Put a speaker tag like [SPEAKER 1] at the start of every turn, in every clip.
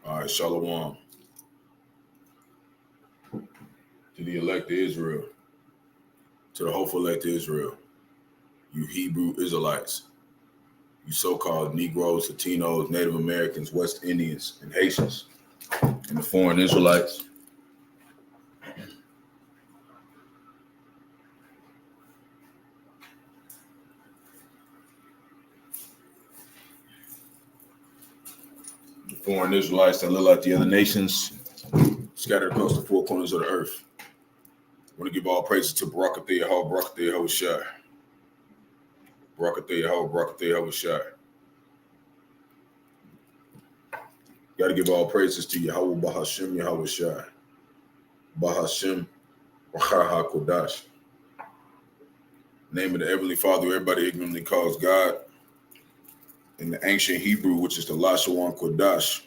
[SPEAKER 1] All right, Shalom to the elect of Israel, to the hopeful elect of Israel, you Hebrew Israelites, you so-called Negroes, Latinos, Native Americans, West Indians, and Haitians, and the foreign Israelites. The foreign Israelites that live like the other nations, scattered across the four corners of the earth. I want to give all praises to Barak, Yahawah, Barak, Yahawashi. Barak, Yahawah, Barak, Yahawashi. Got to give all praises to Yahawah, Bahasham, Yahawashi. Bahasham, Qadash. Name of the Heavenly Father, who everybody ignorantly calls God. In the ancient Hebrew, which is the Rawchaa Qadash,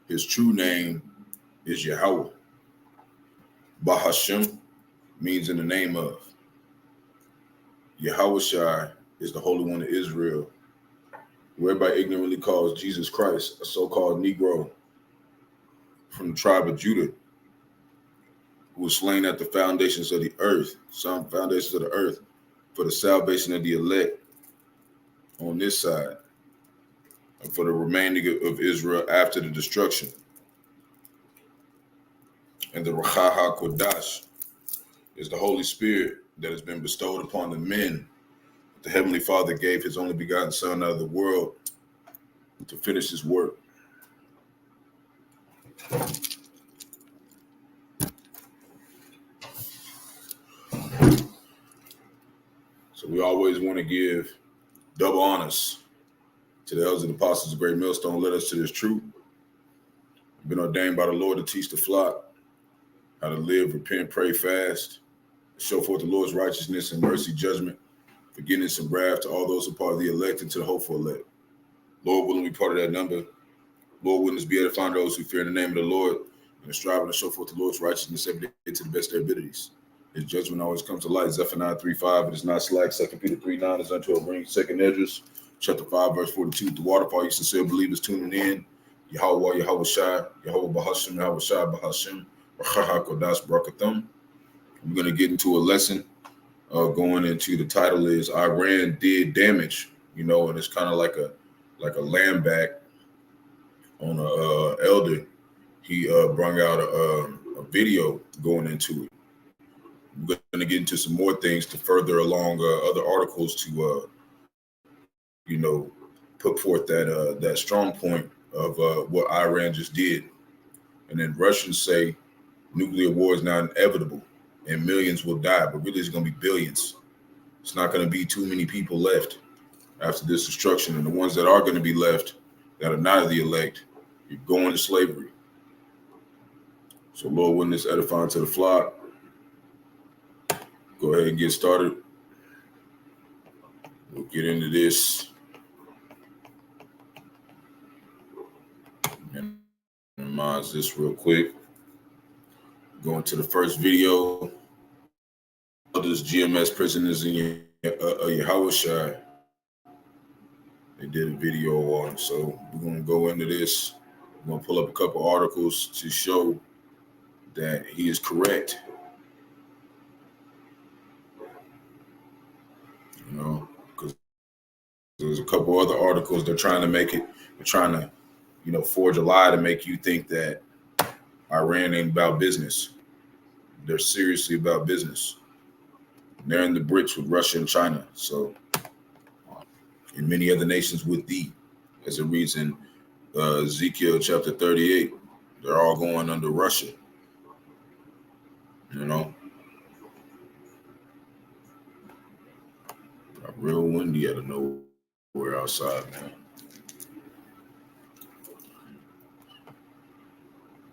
[SPEAKER 1] his true name is Yahawah. Bahasham means in the name of. Yahawashi is the Holy One of Israel, who everybody ignorantly calls Jesus Christ, a so-called Negro from the tribe of Judah, who was slain at the foundations of the earth, some foundations of the earth, for the salvation of the elect on this side, and for the remaining of Israel after the destruction. And the Rawchaa Qadash is the Holy Spirit that has been bestowed upon the men. The Heavenly Father gave his only begotten Son out of the world to finish his work. So we always want to give Double honors to the elders and apostles of Great Millstone led us to this truth. Been ordained by the Lord to teach the flock how to live, repent, pray, fast, show forth the Lord's righteousness and mercy, judgment, forgiveness and wrath to all those who are part of the elect and to the hopeful elect. Lord willing, be part of that number. Lord willing, be able to find those who fear in the name of the Lord and are striving to show forth the Lord's righteousness every day to the best of their abilities. His judgment always comes to light. Zephaniah 3:5, it is not slack. 2 Peter 3:9 is unto a ring. 2nd Esdras, chapter 5, verse 42. The waterfall, you sincere believers tuning in. Yahawah, Yahawashi, Yahawah, Bahasham, Yahawashi, Bahasham, Qadash, Barak, Atham. We're going to get into a lesson going into the title is Iran did damage, and it's kind of like a land back on a elder. He brought out a video going into it. We're going to get into some more things to further along other articles to, put forth that strong point of what Iran just did. And then Russians say nuclear war is now inevitable and millions will die, but really it's going to be billions. It's not going to be too many people left after this destruction. And the ones that are going to be left that are not of the elect, you're going to slavery. So Lord, willing, this edifying to the flock. Go ahead and get started. We'll get into this. And minimize this real quick. Going to the first video. This GMS prisoners in Yahawashi. They did a video on. So we're going to go into this. We're going to pull up a couple articles to show that he is correct. Because there's a couple other articles they're trying to forge a lie to make you think that Iran ain't about business. They're seriously about business. They're in the bricks with Russia and China. So, and many other nations with thee, as it reads in Ezekiel chapter 38, they're all going under Russia. Got real windy out of nowhere outside, man.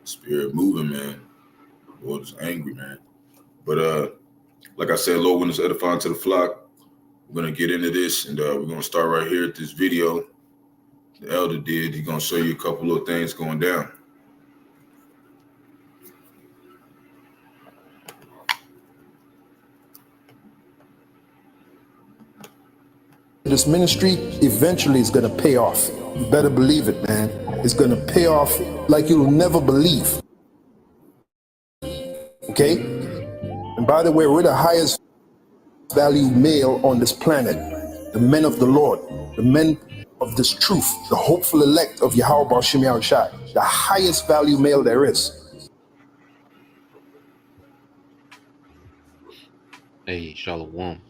[SPEAKER 1] Spirit moving, man. Lord is angry, man. But like I said, Lord, when it's edifying to the flock, we're gonna get into this, and we're gonna start right here at this video. The elder did. He's gonna show you a couple of things going down.
[SPEAKER 2] This ministry eventually is going to pay off. You better believe it, man. It's going to pay off like you'll never believe. Okay? And by the way, we're the highest value male on this planet. The men of the Lord, the men of this truth, the hopeful elect of Yahawah, Bahasham, Yahawashi, the highest value male there is.
[SPEAKER 3] Hey, Shalom.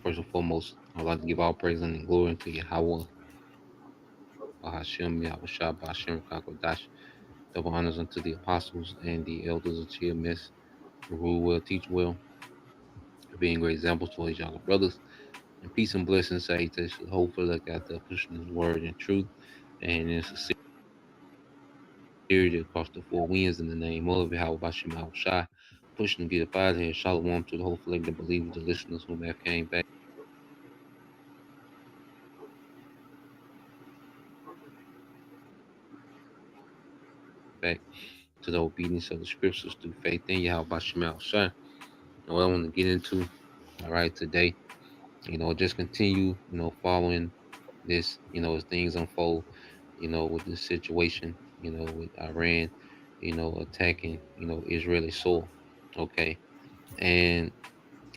[SPEAKER 3] First and foremost, I'd like to give all praise and glory to Yahawah, Bahasham, Yahawashi, Bahasham, Qadash. Double honors unto the apostles and the elders of GMS who rule well, teach well, being great examples to his younger brothers. And peace and blessings say to the hopeful look at the pushing his word and truth and in sincerity across the four winds in the name of Yahawah, Bahasham, Yahawashi. Pushing to get up out of here. Shalom to the hopeful, the believers, the listeners who may have came back to the obedience of the scriptures through faith in Yahawah, Bahasham, Yahawashi. What I want to get into, all right, today, just continue, following this, as things unfold, with this situation, with Iran, attacking, Israeli soil. Okay. And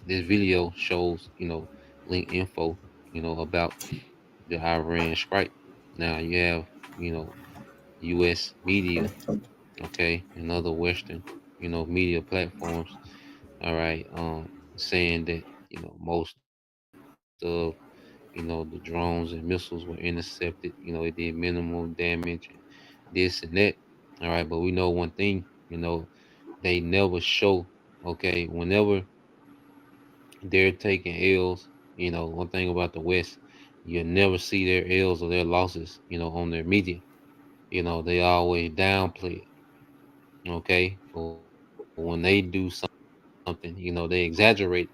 [SPEAKER 3] this video shows, link info, about the Iran strike. Now you have, US media, okay, and other Western, media platforms, all right, saying that, most of, the drones and missiles were intercepted, it did minimal damage and this and that. All right, but we know one thing, they never show, okay, whenever they're taking L's, one thing about the West, you never see their L's or their losses, on their media. They always downplay it. Okay. But when they do something, they exaggerate.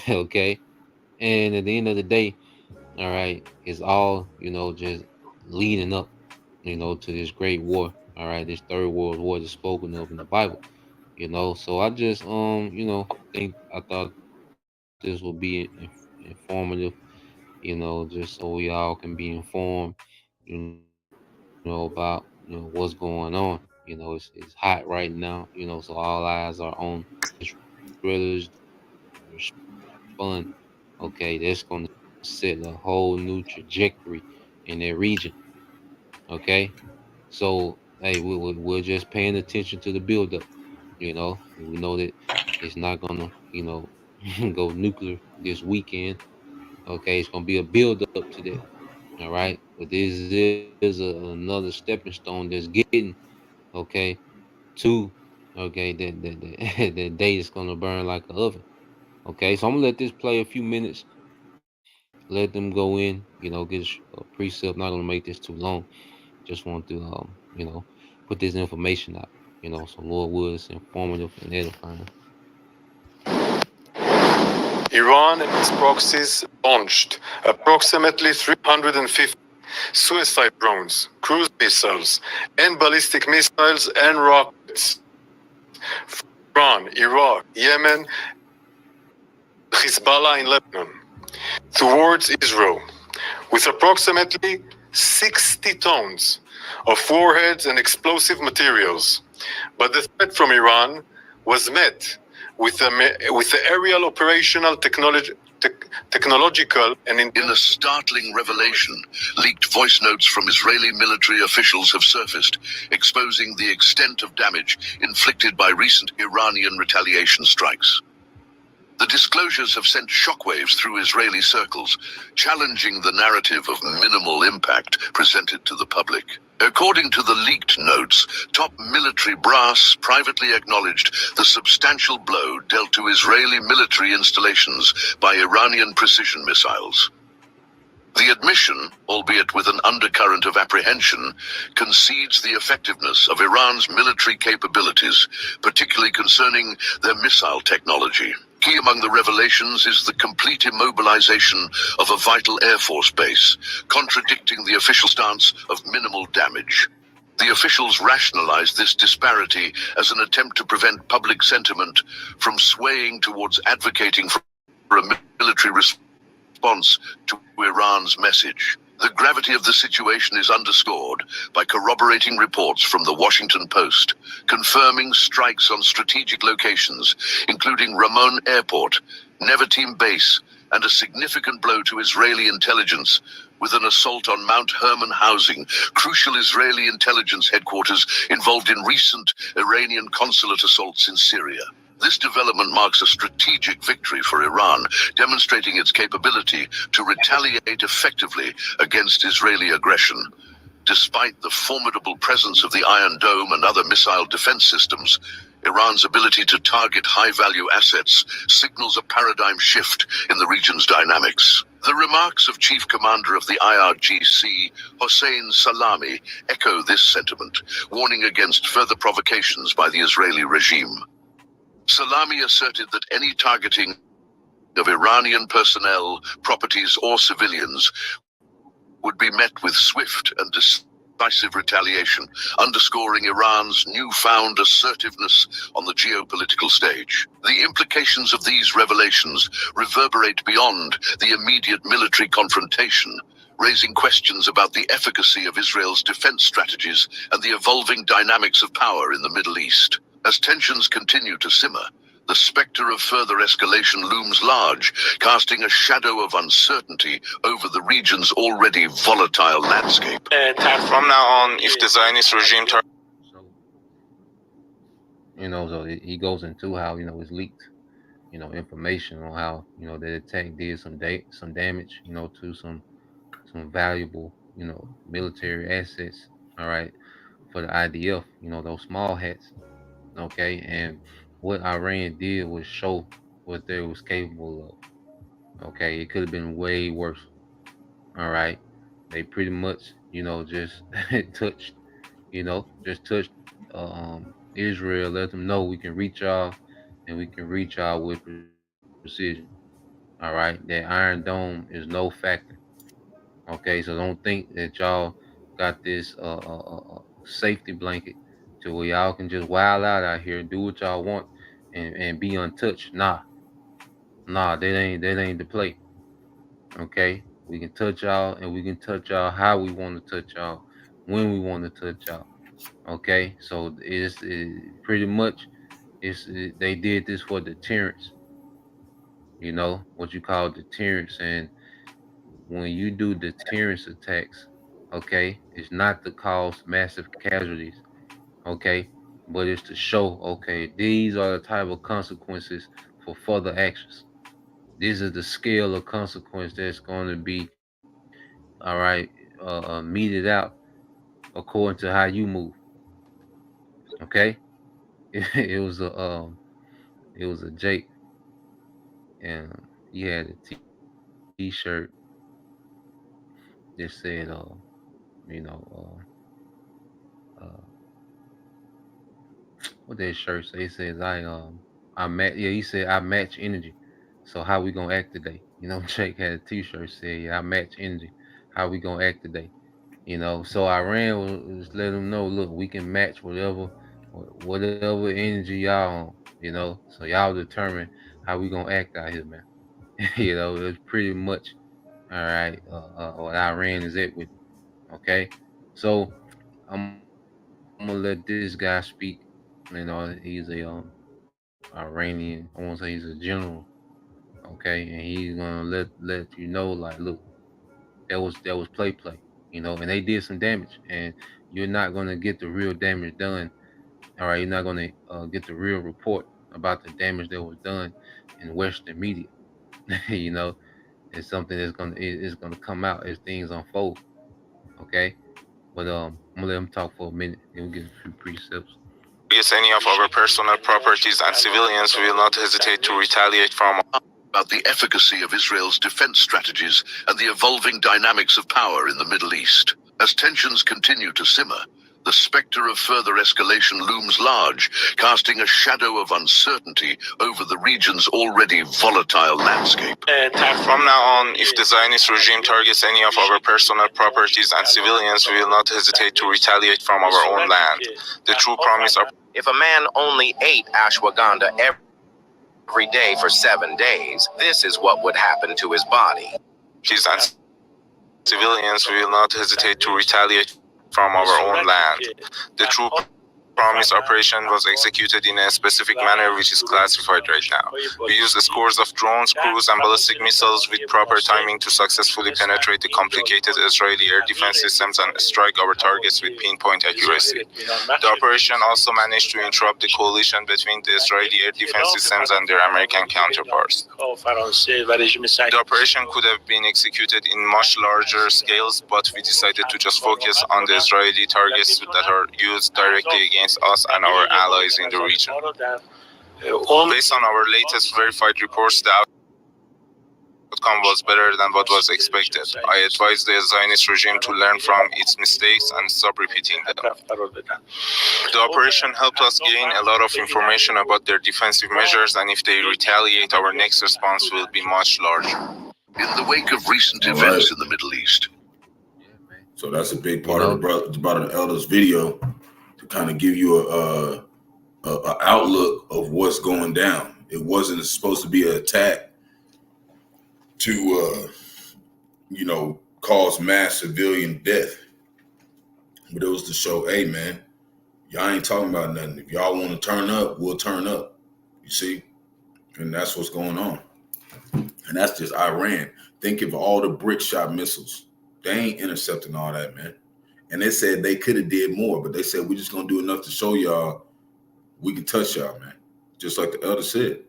[SPEAKER 3] Okay. And at the end of the day, all right, it's all, just leading up, to this great war. All right, this third world war that's spoken of in the Bible. So I just think I thought this would be informative, just so we all can be informed, about what's going on. It's hot right now, so all eyes are on Israel is doing respond. Okay, that's going to set a whole new trajectory in their region. Okay, so hey, we're just paying attention to the buildup. We know that it's not gonna, go nuclear this weekend. Okay, it's gonna be a build up to that. All right, but this is another stepping stone that's getting, okay, to, okay, that day is gonna burn like an oven. Okay, so I'm gonna let this play a few minutes, let them go in, get a precept. Not gonna make this too long. Just want to, put this information out. So Lord Woods informative and edifying.
[SPEAKER 4] Iran and its proxies launched approximately 350 suicide drones, cruise missiles, and ballistic missiles and rockets from Iran, Iraq, Yemen, Hezbollah in Lebanon towards Israel, with approximately 60 tons of warheads and explosive materials. But the threat from Iran was met with the aerial operational technological and
[SPEAKER 5] in a startling revelation, leaked voice notes from Israeli military officials have surfaced, exposing the extent of damage inflicted by recent Iranian retaliation strikes. The disclosures have sent shockwaves through Israeli circles, challenging the narrative of minimal impact presented to the public. According to the leaked notes, top military brass privately acknowledged the substantial blow dealt to Israeli military installations by Iranian precision missiles. The admission, albeit with an undercurrent of apprehension, concedes the effectiveness of Iran's military capabilities, particularly concerning their missile technology. Key among the revelations is the complete immobilization of a vital Air Force base, contradicting the official stance of minimal damage. The officials rationalized this disparity as an attempt to prevent public sentiment from swaying towards advocating for a military response to Iran's message. The gravity of the situation is underscored by corroborating reports from the Washington Post, confirming strikes on strategic locations, including Ramon Airport, Nevatim Base, and a significant blow to Israeli intelligence with an assault on Mount Hermon housing, crucial Israeli intelligence headquarters involved in recent Iranian consulate assaults in Syria. This development marks a strategic victory for Iran, demonstrating its capability to retaliate effectively against Israeli aggression. Despite the formidable presence of the Iron Dome and other missile defense systems, Iran's ability to target high-value assets signals a paradigm shift in the region's dynamics. The remarks of Chief Commander of the IRGC, Hossein Salami, echo this sentiment, warning against further provocations by the Israeli regime. Salami asserted that any targeting of Iranian personnel, properties, or civilians would be met with swift and decisive retaliation, underscoring Iran's newfound assertiveness on the geopolitical stage. The implications of these revelations reverberate beyond the immediate military confrontation, raising questions about the efficacy of Israel's defense strategies and the evolving dynamics of power in the Middle East. As tensions continue to simmer, the specter of further escalation looms large, casting a shadow of uncertainty over the region's already volatile landscape.
[SPEAKER 4] From now on, if the Zionist regime
[SPEAKER 3] So, so he goes into how, it's leaked, information on how, the attack did some damage, to some valuable, military assets, all right, for the IDF, those small hats, okay, and what Iran did was show what they was capable of. Okay, it could have been way worse. All right, they pretty much, just touched, just touched Israel. Let them know we can reach y'all, and we can reach y'all with precision. All right, that Iron Dome is no factor. Okay, so don't think that y'all got this safety blanket to where y'all can just wild out here and do what y'all want and be untouched. Nah, that ain't the play. Okay, we can touch y'all and we can touch y'all how we want to touch y'all when we want to touch y'all. Okay, so pretty much they did this for deterrence. What you call deterrence, and when you do deterrence attacks, okay, it's not to cause massive casualties, okay, but it's to show, okay, these are the type of consequences for further actions. This is the scale of consequence that's going to be, all right, meted out according to how you move. Okay, it was a Jake, and he had a T-shirt that said, you know, uh, what that shirt say? It says I match. Yeah, he said I match energy. So how we gonna act today? Jake had a T-shirt said, yeah, I match energy. How we gonna act today? So I ran was let them know, look, we can match whatever energy y'all on. So y'all determine how we gonna act out here, man. It's pretty much all right. What I ran is it with me. Okay, so I'm gonna let this guy speak. He's a Iranian. I won't say he's a general. Okay, and he's gonna let you know, like, look, that was play. And they did some damage, and you're not gonna get the real damage done. All right, you're not gonna get the real report about the damage that was done in Western media. you know, it's something is gonna come out as things unfold. Okay, but I'm gonna let him talk for a minute, then we'll get a few precepts.
[SPEAKER 4] Against any of our personal properties and civilians, we will not hesitate to retaliate from about the efficacy of Israel's defense strategies and the evolving dynamics of power in the Middle East. As tensions continue to simmer, the specter of further escalation looms large, casting a shadow of uncertainty over the region's already volatile landscape. From now on, if the Zionist regime targets any of our personal properties and civilians, we will not hesitate to retaliate from our own land. The true promise of
[SPEAKER 6] if a man only ate ashwagandha every day for 7 days, this is what would happen to his body.
[SPEAKER 4] and civilians, we will not hesitate to retaliate from our own land. The true promise operation was executed in a specific manner which is classified right now. We used scores of drones, cruise, and ballistic missiles with proper timing to successfully penetrate the complicated Israeli air defense systems and strike our targets with pinpoint accuracy. The operation also managed to interrupt the coalition between the Israeli air defense systems and their American counterparts. The operation could have been executed in much larger scales, but we decided to just focus on the Israeli targets that are used directly against us and our allies in the region. Based on our latest verified reports, the outcome was better than what was expected. I advise the Zionist regime to learn from its mistakes and stop repeating them. The operation helped us gain a lot of information about their defensive measures, and if they retaliate, our next response will be much larger.
[SPEAKER 5] In the wake of recent events in the Middle East.
[SPEAKER 1] So that's a big part of the Elder's video, to kind of give you a outlook of what's going down. It wasn't supposed to be an attack to cause mass civilian death, but it was to show, hey man, y'all ain't talking about nothing. If y'all want to turn up, we'll turn up. You see, and that's what's going on. And that's just Iran. Think of all the brick shot missiles. They ain't intercepting all that, man. And they said they could have did more, but they said we're just gonna do enough to show y'all we can touch y'all, man. Just like the elder said,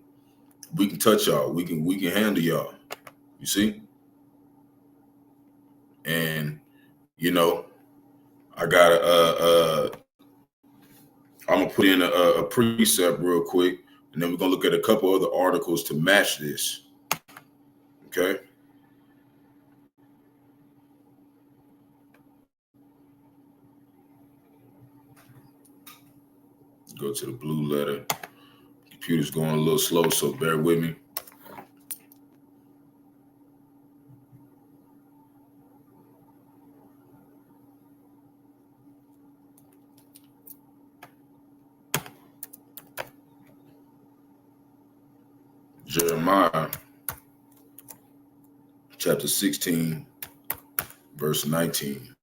[SPEAKER 1] we can touch y'all. We can handle y'all. You see? And I got I'm gonna put in a precept real quick, and then we're gonna look at a couple other articles to match this. Okay. Go to the blue letter. Computer's going a little slow, so bear with me. Jeremiah chapter 16, verse 19.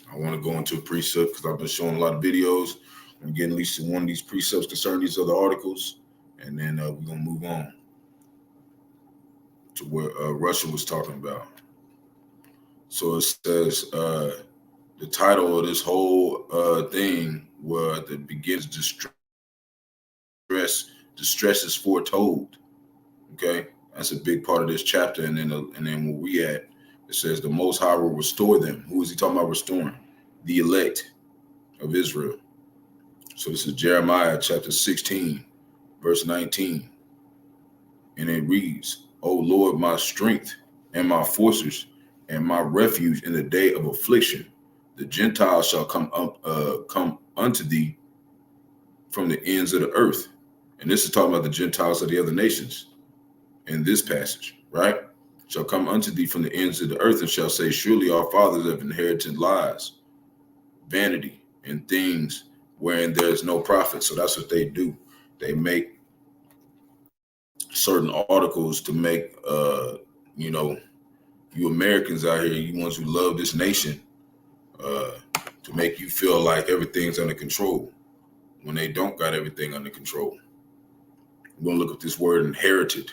[SPEAKER 1] I want to go into a precept because I've been showing a lot of videos. I'm getting at least one of these precepts concerning these other articles, and then we're going to move on to what Russia was talking about. So it says the title of this whole thing where the begins distress is foretold. Okay, that's a big part of this chapter. And then where we at, it says the Most High will restore them. Who is he talking about restoring? The elect of Israel. So this is Jeremiah chapter 16, verse 19. And it reads, O Lord, my strength and my forces and my refuge in the day of affliction, the Gentiles shall come unto thee from the ends of the earth. And this is talking about the Gentiles of the other nations in this passage, right? Shall come unto thee from the ends of the earth and shall say, surely our fathers have inherited lies, vanity, and things wherein there is no profit. So that's what they do. They make certain articles to make, you Americans out here, you ones who love this nation, to make you feel like everything's under control when they don't got everything under control. We're going to look at this word inherited.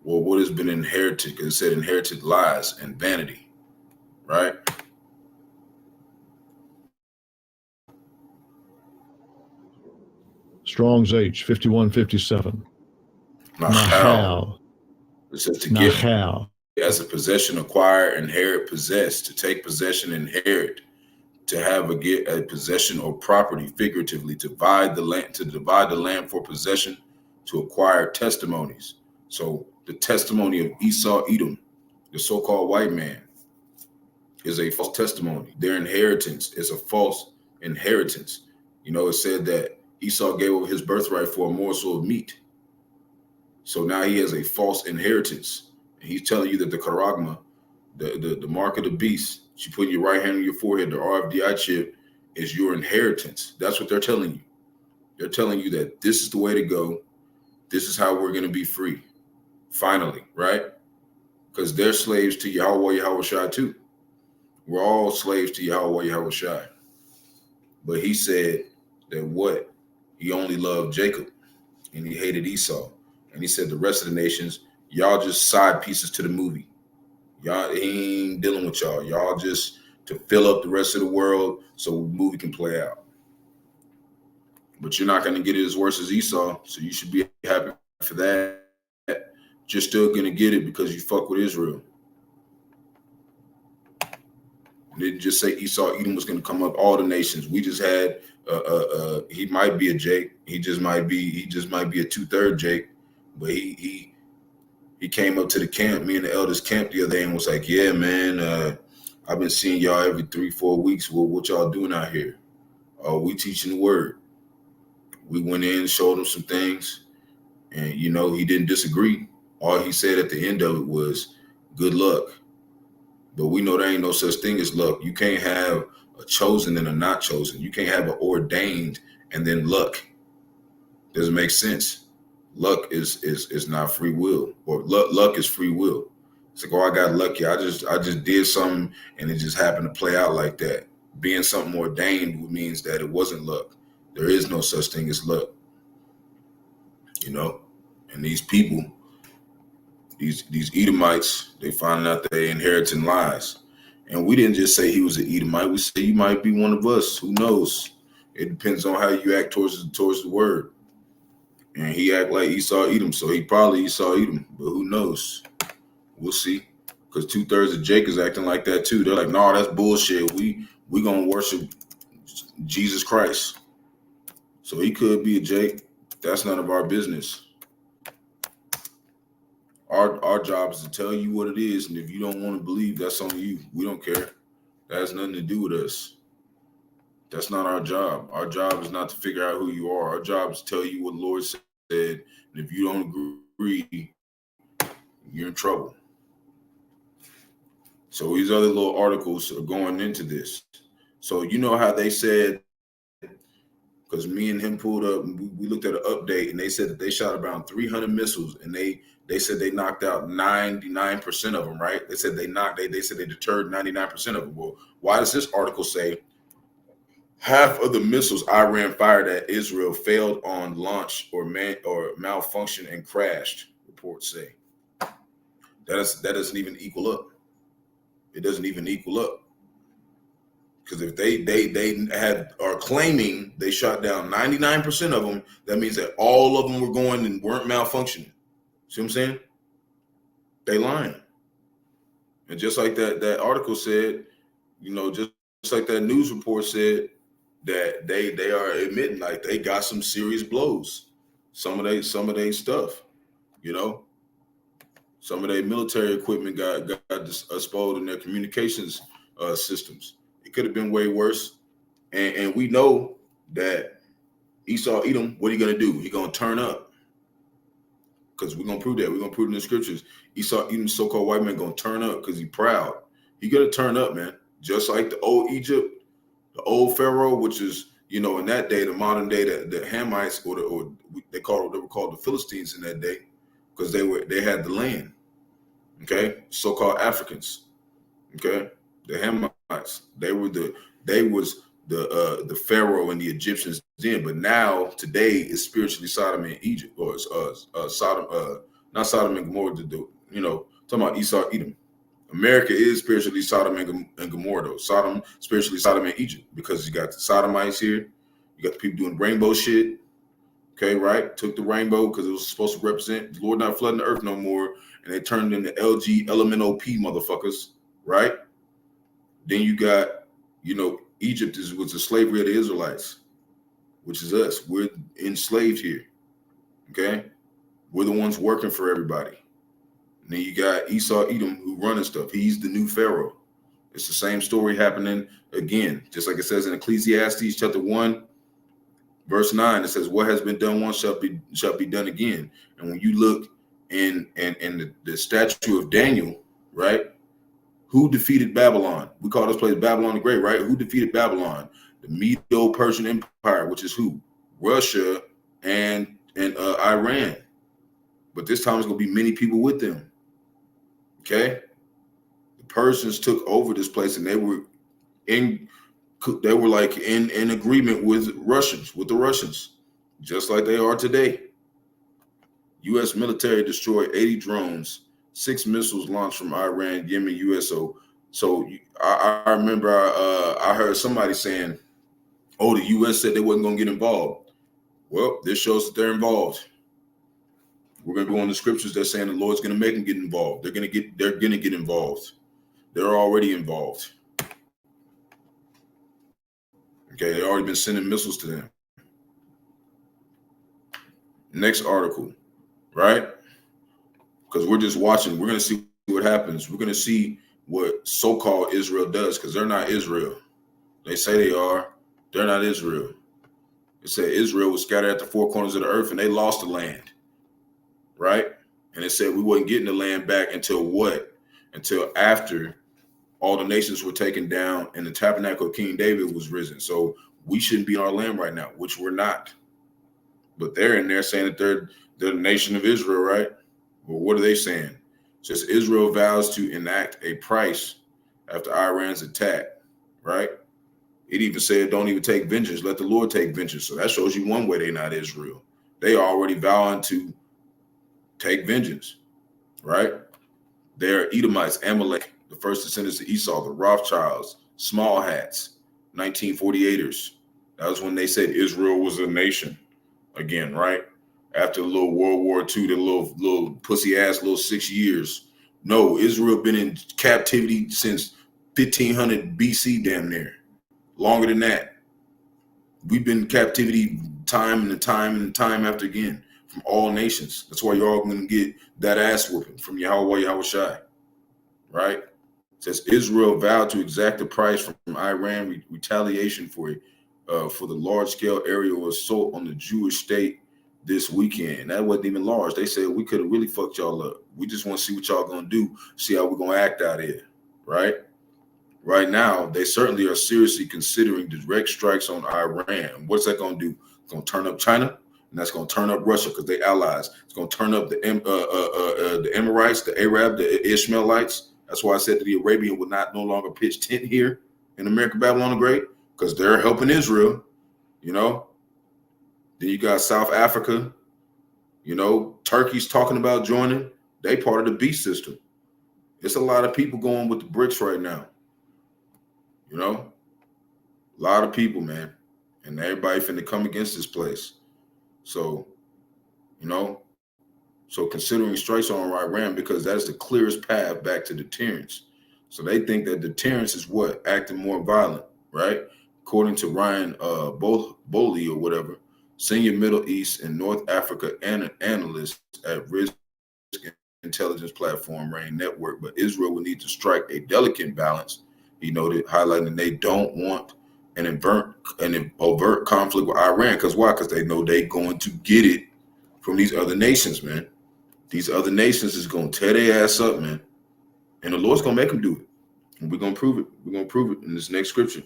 [SPEAKER 1] Well, what has been inherited? Because it said inherited lies and vanity, right?
[SPEAKER 7] Strong's H, 5157.
[SPEAKER 1] Nahal. It says to get
[SPEAKER 7] Nahal.
[SPEAKER 1] As a possession, acquire, inherit, possess, to take possession, inherit, to have a possession or property, figuratively, to divide the land for possession, to acquire testimonies. So the testimony of Esau, Edom, the so-called white man, is a false testimony. Their inheritance is a false inheritance. You know, it said that Esau gave up his birthright for a morsel of meat. So now he has a false inheritance. And he's telling you that the charagma, the mark of the beast, you put your right hand on your forehead, the RFDI chip, is your inheritance. That's what they're telling you. They're telling you that this is the way to go. This is how we're going to be free. Finally, right? Because they're slaves to Yahawah, Yahawashi too. We're all slaves to Yahawah, Yahawashi. But he said that what? He only loved Jacob and he hated Esau. And he said the rest of the nations, y'all just side pieces to the movie. Y'all, he ain't dealing with y'all. Y'all just to fill up the rest of the world so the movie can play out. But you're not going to get it as worse as Esau, so you should be happy for that. You're still going to get it because you fuck with Israel. It didn't just say Esau, Edom was going to come up, all the nations. We just had, he might be a Jake. He just might be a 2/3 Jake. But he came up to the camp, me and the elders camp the other day and was like, yeah, man, I've been seeing y'all every 3-4 weeks. Well, what y'all doing out here? Oh, we teaching the word. We went in, showed him some things, and, you know, he didn't disagree. All he said at the end of it was, good luck. But we know there ain't no such thing as luck. You can't have a chosen and a not chosen. You can't have an ordained and then luck. Doesn't make sense. Luck is not free will, or luck is free will. It's like, oh, I got lucky. I just did something and it just happened to play out like that. Being something ordained means that it wasn't luck. There is no such thing as luck. You know, and these people, these Edomites, they find out they inheriting lies. And we didn't just say he was an Edomite. We say you might be one of us. Who knows? It depends on how you act towards the word. And he act like Esau Edom, so he probably Esau Edom, but who knows? We'll see. Because 2/3 of Jake is acting like that too. They're like, no, that's bullshit. We gonna worship Jesus Christ. So he could be a Jake. That's none of our business. Our job is to tell you what it is, and if you don't want to believe, that's on you. We don't care. That has nothing to do with us. That's not our job. Our job is not to figure out who you are. Our job is to tell you what the Lord said. And if you don't agree, you're in trouble. So these other little articles are going into this. So you know how they said, because me and him pulled up and we looked at an update, and they said that they shot around 300 missiles, and they said they knocked out 99% of them, right? They said they said they deterred 99% of them. Well, why does this article say half of the missiles Iran fired at Israel failed on launch or malfunctioned and crashed? Reports say that doesn't even equal up. It doesn't even equal up. Because if they are claiming they shot down 99% of them, that means that all of them were going and weren't malfunctioning. See what I'm saying? They lying. And just like that article said, you know, just like that news report said, that they are admitting like they got some serious blows. Some of their stuff, you know. Some of their military equipment got exposed in their communications systems. It could have been way worse. And we know that Esau Edom, what are you gonna do? He gonna turn up. Because we're gonna prove that. We're gonna prove in the scriptures. Esau Edom, so-called white man, gonna turn up because he's proud. He gonna turn up, man. Just like the old Egypt, the old Pharaoh, which is, you know, in that day, the modern day, the Hamites, or they were called the Philistines in that day, because they had the land. Okay, so-called Africans. Okay, the Hamites. They was the Pharaoh and the Egyptians then, but now today is spiritually Sodom and Egypt, or Sodom, not Sodom and Gomorrah. You know, talking about Esau Edom. America is spiritually Sodom and Gomorrah, though. Sodom, spiritually Sodom and Egypt, because you got the Sodomites here, you got the people doing rainbow shit. Okay, right? Took the rainbow because it was supposed to represent the Lord not flooding the earth no more, and they turned into LGLMNOP motherfuckers, right? Then you got, you know, Egypt was the slavery of the Israelites, which is us. We're enslaved here. Okay, we're the ones working for everybody. And then you got Esau Edom, who running stuff. He's the new Pharaoh. It's the same story happening again, just like it says in Ecclesiastes chapter 1, verse 9. It says, "What has been done once shall be done again." And when you look in the statue of Daniel, right? Who defeated Babylon? We call this place Babylon the Great, right? Who defeated Babylon? The Medo-Persian Empire, which is who? Russia and Iran. But this time it's going to be many people with them. Okay? The Persians took over this place, and they were like in agreement with the Russians, just like they are today. U.S. military destroyed 80 drones, 6 missiles launched from Iran, Yemen, U.S. So I remember I heard somebody saying, "Oh, the U.S. said they wasn't going to get involved." Well, this shows that they're involved. We're going to go on the scriptures that's saying the Lord's going to make them get involved. They're going to get involved. They're already involved. Okay, they've already been sending missiles to them. Next article, right? Because we're just watching. We're going to see what happens. We're going to see what so-called Israel does, because they're not Israel. They say they are. They're not Israel. It said Israel was scattered at the 4 corners of the earth, and they lost the land, right? And it said we wasn't getting the land back until what? Until after all the nations were taken down and the tabernacle of King David was risen. So we shouldn't be in our land right now, which we're not. But they're in there saying that they're the nation of Israel, right? Well, what are they saying? It says Israel vows to enact a price after Iran's attack, right? It even said, don't even take vengeance. Let the Lord take vengeance. So that shows you one way they're not Israel. They are already vowing to take vengeance, right? They're Edomites, Amalek, the first descendants of Esau, the Rawchas, small hats, 1948ers. That was when they said Israel was a nation again, right? After the little World War II, the little pussy ass little 6 years. No, Israel been in captivity since 1500 BC, damn near. Longer than that. We've been in captivity time and time after again from all nations. That's why you're all going to get that ass whooping from Yahawah, Yahawashi, right? It says Israel vowed to exact a price from Iran retaliation for for the large-scale aerial assault on the Jewish state this weekend. That wasn't even large. They said we could have really fucked y'all up. We just want to see what y'all gonna do, see how we're gonna act out here, right? Right now, they certainly are seriously considering direct strikes on Iran. What's that gonna do? It's gonna turn up China, and that's gonna turn up Russia because they allies. It's gonna turn up the Emirates, the Arab, the Ishmaelites. That's why I said that the Arabian would no longer pitch tent here in America, Babylon the Great, because they're helping Israel, you know. Then you got South Africa, you know, Turkey's talking about joining. They part of the beast system. It's a lot of people going with the BRICS right now, you know. A lot of people, man. And everybody finna come against this place. So, you know, so considering strikes on Iran, because that is the clearest path back to deterrence. So they think that deterrence is what? Acting more violent, right? According to Ryan Boley or whatever, senior Middle East and North Africa analyst at Risk Intelligence Platform RAIN Network, but Israel will need to strike a delicate balance, he noted, highlighting they don't want an overt conflict with Iran. Because why? Because they know they're going to get it from these other nations, man. These other nations is going to tear their ass up, man. And the Lord's going to make them do it. And we're going to prove it. We're going to prove it in this next scripture.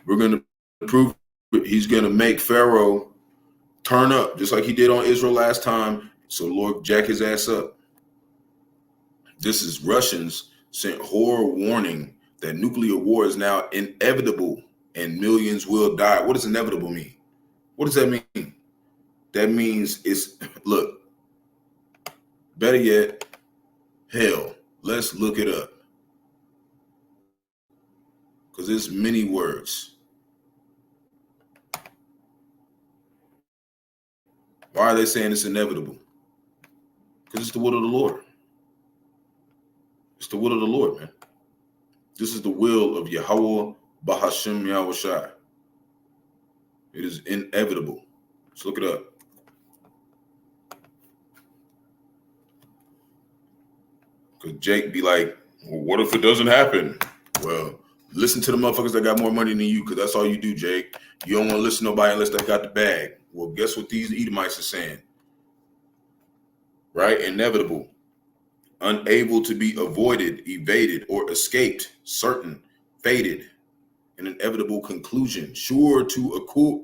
[SPEAKER 1] We're going to prove it. He's going to make Pharaoh turn up, just like he did on Israel last time. So the Lord jack his ass up. This is Russians sent horror warning that nuclear war is now inevitable and millions will die. What does inevitable mean? What does that mean? That means it's, look, better yet, hell, let's look it up. Because it's many words. Why are they saying it's inevitable? Because it's the will of the Lord. It's the will of the Lord, man. This is the will of Yahawah, Bahasham, Yahawashi. It is inevitable. Let's look it up. Because Jake be like, well, what if it doesn't happen? Well, listen to the motherfuckers that got more money than you, because that's all you do, Jake. You don't want to listen to nobody unless they got the bag. Well, guess what these Edomites are saying? Right? Inevitable. Unable to be avoided, evaded, or escaped. Certain. Fated. An inevitable conclusion. Sure to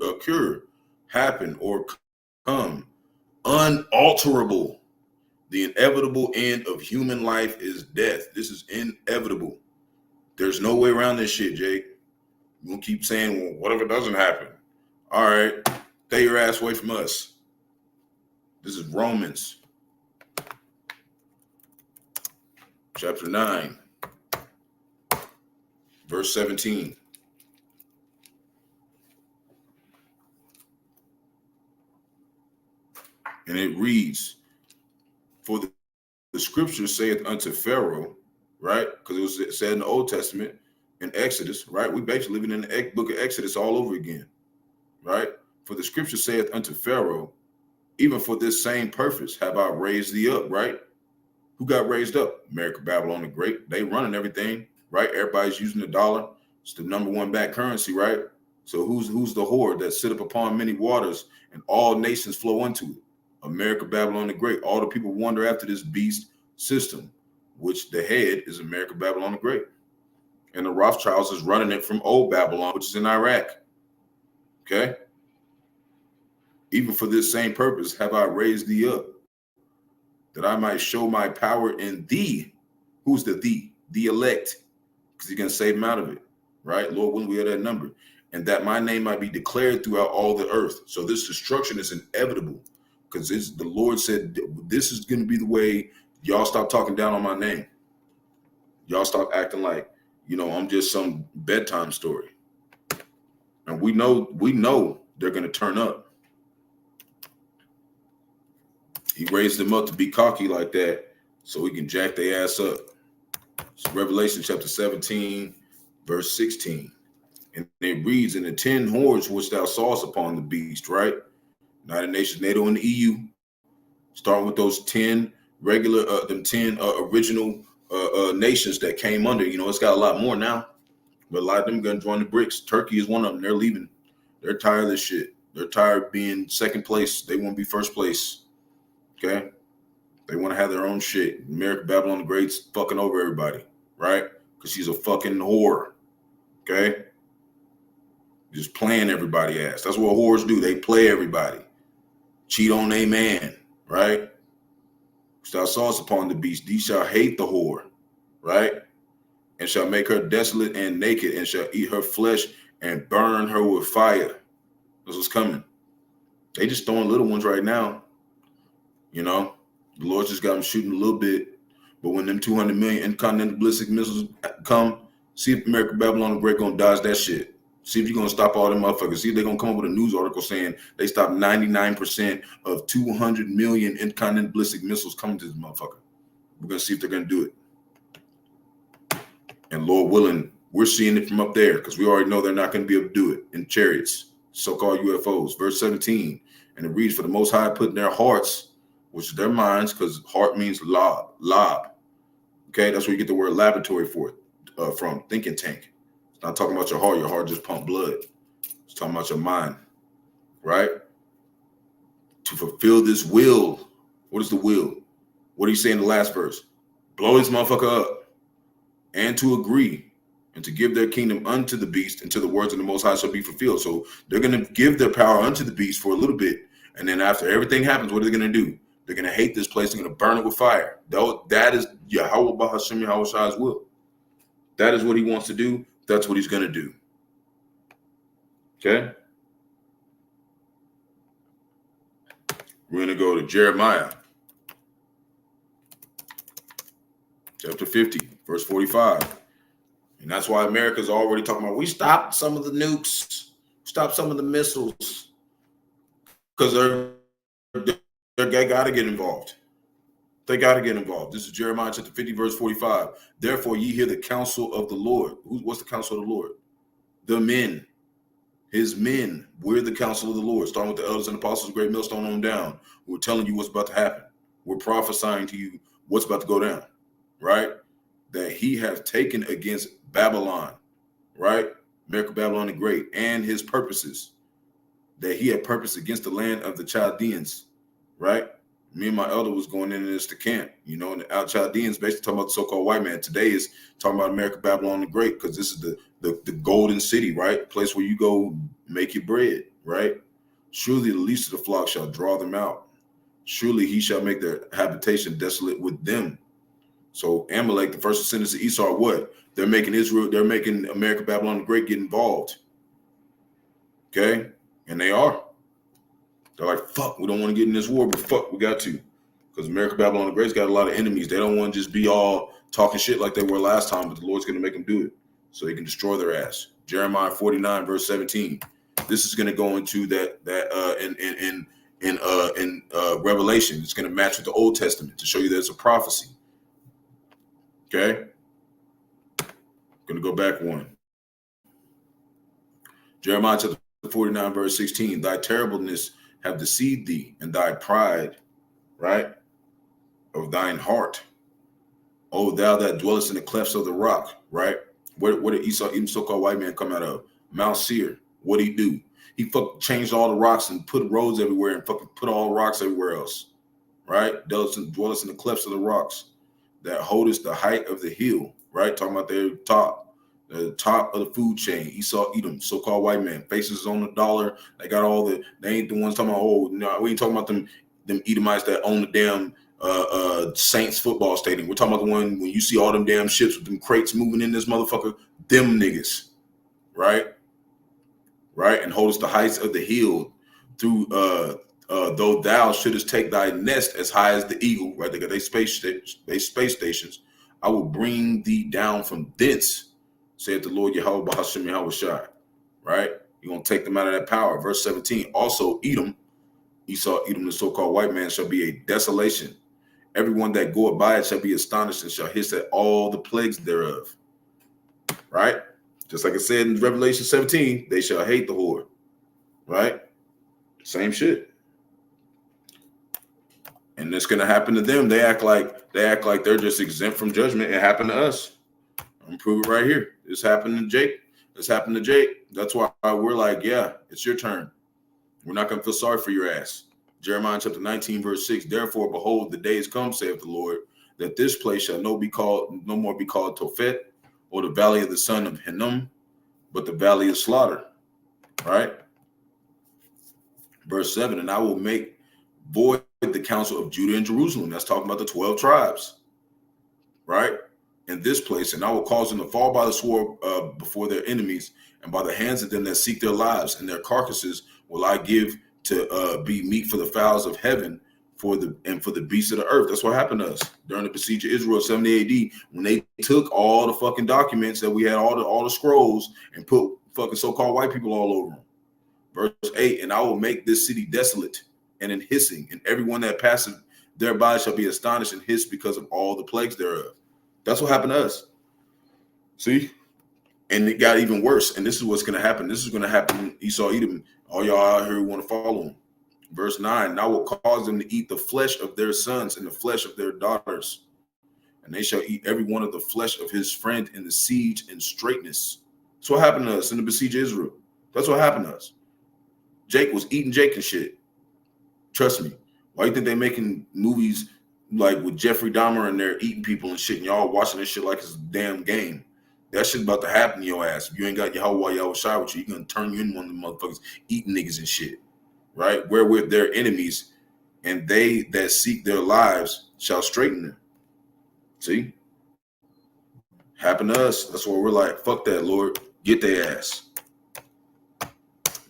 [SPEAKER 1] occur. Happen or come. Unalterable. The inevitable end of human life is death. This is inevitable. There's no way around this shit, Jake. You're going to keep saying, well, what if it doesn't happen? All right. Stay your ass away from us. This is Romans. Chapter 9. Verse 17. And it reads, for the scripture saith unto Pharaoh, right? Because it was said in the Old Testament, in Exodus, right? We basically living in the book of Exodus all over again, right? For the scripture saith unto Pharaoh, even for this same purpose have I raised thee up, right? Who got raised up? America, Babylon the Great. They running everything, right? Everybody's using the dollar. It's the number one back currency, right? So who's the horde that sit up upon many waters and all nations flow into it? America, Babylon the Great. All the people wander after this beast system, which the head is America, Babylon the Great. And the Rothschilds is running it from old Babylon, which is in Iraq. Okay? Even for this same purpose have I raised thee up, that I might show my power in thee. Who's the thee? The elect. Because he's going to save them out of it. Right? Lord, when we have that number. And that my name might be declared throughout all the earth. So this destruction is inevitable. Because the Lord said, this is going to be the way y'all stop talking down on my name. Y'all stop acting like, you know, I'm just some bedtime story. And we know they're going to turn up. He raised them up to be cocky like that so he can jack their ass up. So Revelation chapter 17, verse 16. And it reads, in the 10 hordes which thou sawest upon the beast, right? United Nations, NATO, and the EU, starting with those 10 original nations that came under. You know, it's got a lot more now, but a lot of them going to join the BRICS. Turkey is one of them. They're leaving They're tired of this shit. They're tired of being second place. They want to be first place. Okay? They want to have their own shit. America Babylon the Great's fucking over everybody, right? Because she's a fucking whore. Okay? Just playing everybody ass. That's what whores do. They play everybody. Cheat on a man, right? Thou sawest upon the beast, thee shall hate the whore, right? And shall make her desolate and naked, and shall eat her flesh and burn her with fire. That's what's coming. They just throwing little ones right now. You know, the Lord just got them shooting a little bit. But when them 200 million intercontinental ballistic missiles come, see if America Babylon the Great gonna dodge that shit. See if you're gonna stop all them motherfuckers. See if they're gonna come up with a news article saying they stopped 99% of 200 million intercontinental ballistic missiles coming to this motherfucker. We're gonna see if they're gonna do it. And Lord willing, we're seeing it from up there because we already know they're not gonna be able to do it in chariots, so-called UFOs. Verse 17, and it reads, for the Most High put in their hearts, which is their minds, because heart means lob. Okay, that's where you get the word laboratory for it, from, thinking tank. It's not talking about your heart just pump blood. It's talking about your mind, right? To fulfill this will. What is the will? What do you say in the last verse? Blow this motherfucker up, and to agree, and to give their kingdom unto the beast, until the words of the Most High shall be fulfilled. So they're going to give their power unto the beast for a little bit, and then after everything happens, what are they going to do? They're going to hate this place. They're going to burn it with fire. That is Yahawah Bahasham Yahawashi's will. That is what he wants to do. That's what he's going to do. Okay? We're going to go to Jeremiah, chapter 50, verse 45. And that's why America's already talking about, we stopped some of the nukes, stopped some of the missiles, because they got to get involved. They got to get involved. This is Jeremiah chapter 50, verse 45. Therefore, ye hear the counsel of the Lord. What's the counsel of the Lord? The men, his men. We're the counsel of the Lord, starting with the elders and apostles, great millstone on down. We're telling you what's about to happen. We're prophesying to you what's about to go down, right? That he have taken against Babylon, right? America, Babylon the Great, and his purposes. That he had purpose against the land of the Chaldeans, right? Me and my elder was going into this to camp, you know, and the Chaldeans basically talking about the so-called white man. Today is talking about America, Babylon the Great, because this is the golden city, right? Place where you go make your bread, right? Surely the least of the flock shall draw them out. Surely he shall make their habitation desolate with them. So Amalek, the first descendants of Esau, are what? They're making Israel, they're making America, Babylon the Great get involved. Okay? And they are. They're like, fuck, we don't want to get in this war, but fuck, we got to. Because America, Babylon the Great's got a lot of enemies. They don't want to just be all talking shit like they were last time, but the Lord's going to make them do it so he can destroy their ass. Jeremiah 49, verse 17. This is going to go into that in Revelation. It's going to match with the Old Testament to show you that it's a prophecy. Okay? Going to go back one. Jeremiah chapter 49, verse 16. Thy terribleness have deceived thee, and thy pride, right, of thine heart. O thou that dwellest in the clefts of the rock, right? Where did Esau, even so-called white man, come out of? Mount Seir. What did he do? He changed all the rocks and put roads everywhere and fucking put all the rocks everywhere else, right? Dwellest in the clefts of the rocks. That holdest the height of the hill, right? Talking about the top of the food chain. Esau, Edom, so-called white man, faces on the dollar. They got all they ain't the ones talking about, oh, no, we ain't talking about them Edomites that own the damn Saints football stadium. We're talking about the one when you see all them damn ships with them crates moving in this motherfucker, them niggas, right? Right? And holdest the heights of the hill through, though thou shouldest take thy nest as high as the eagle, right? They got their space stations. I will bring thee down from thence, saith the Lord Yahawah Bahasham Yahawashi, right? You're going to take them out of that power. Verse 17, also Edom, Esau, Edom, the so-called white man, shall be a desolation. Everyone that goeth by it shall be astonished and shall hiss at all the plagues thereof, right? Just like it said in Revelation 17, they shall hate the whore, right? Same shit. And it's going to happen to them. They act like they're just exempt from judgment. It happened to us. I'm gonna prove it right here. This happened to Jake. It's happened to Jake. That's why we're like, yeah, it's your turn. We're not going to feel sorry for your ass. Jeremiah chapter 19, verse 6. Therefore, behold, the days come, saith the Lord, that this place shall no more be called Tophet, or the valley of the son of Hinnom, but the valley of slaughter. Right? Verse 7. And I will make void the counsel of Judah and Jerusalem. That's talking about the 12 tribes. Right? In this place, and I will cause them to fall by the sword before their enemies, and by the hands of them that seek their lives, and their carcasses will I give to be meat for the fowls of heaven, for the beasts of the earth. That's what happened to us during the besiege of Israel, 70 AD, when they took all the fucking documents that we had, all the scrolls, and put fucking so-called white people all over them. Verse 8, and I will make this city desolate and in hissing, and everyone that passeth thereby shall be astonished and hiss because of all the plagues thereof. That's what happened to us. See? And it got even worse. And this is what's going to happen. This is going to happen in Esau, Edom. All y'all out here who want to follow him. Verse 9, and I will cause them to eat the flesh of their sons and the flesh of their daughters. And they shall eat every one of the flesh of his friend in the siege and straitness. That's what happened to us in the besiege of Israel. That's what happened to us. Jake was eating Jake and shit. Trust me. Why do you think they making movies like with Jeffrey Dahmer and they're eating people and shit, and y'all watching this shit like it's a damn game? That shit's about to happen to your ass. If you ain't got Yahawah, Yahawashi with you, you're going to turn you into one of the motherfuckers eating niggas and shit, right? Wherewith their enemies, and they that seek their lives shall straighten them. See? Happened to us. That's why we're like, fuck that, Lord. Get their ass.